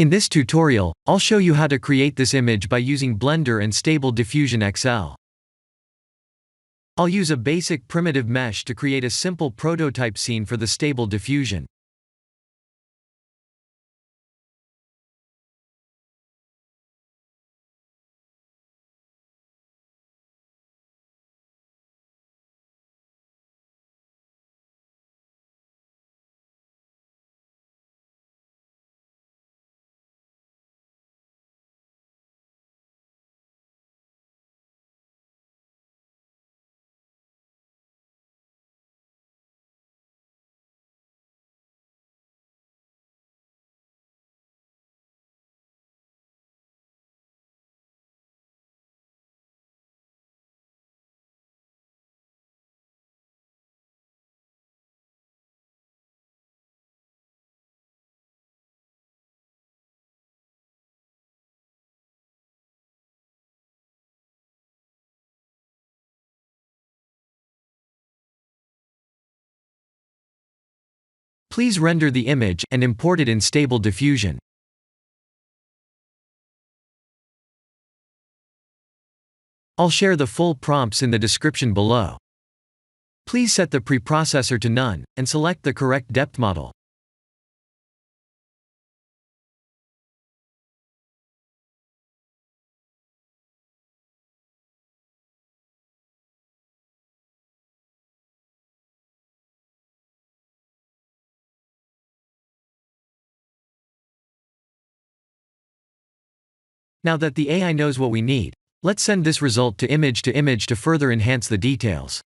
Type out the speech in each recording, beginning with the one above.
In this tutorial, I'll show you how to create this image by using Blender and Stable Diffusion XL. I'll use a basic primitive mesh to create a simple prototype scene for the Stable Diffusion. Please render the image and import it in Stable Diffusion. I'll share the full prompts in the description below. Please set the preprocessor to none, and select the correct depth model. Now that the AI knows what we need, let's send this result to image to further enhance the details.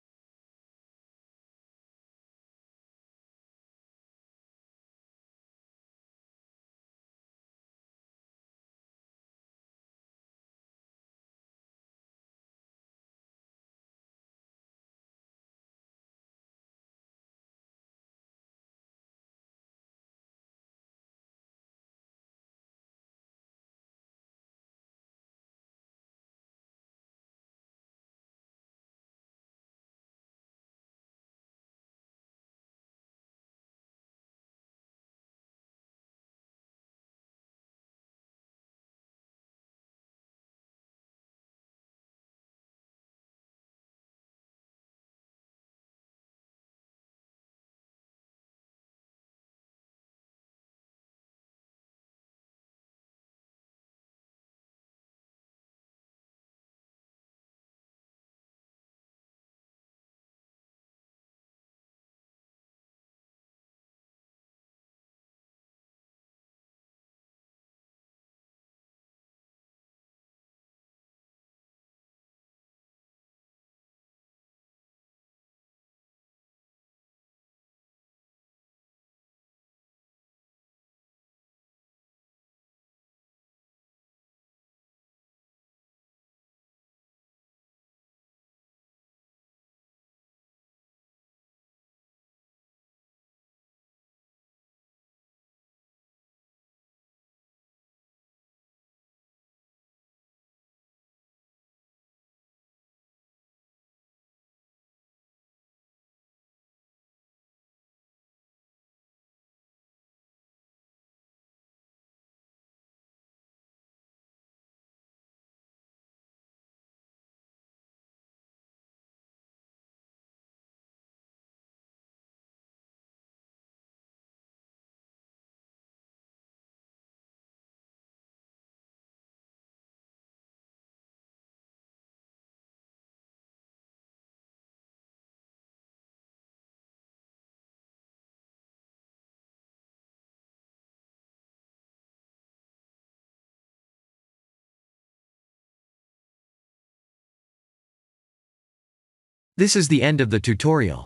This is the end of the tutorial.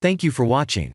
Thank you for watching.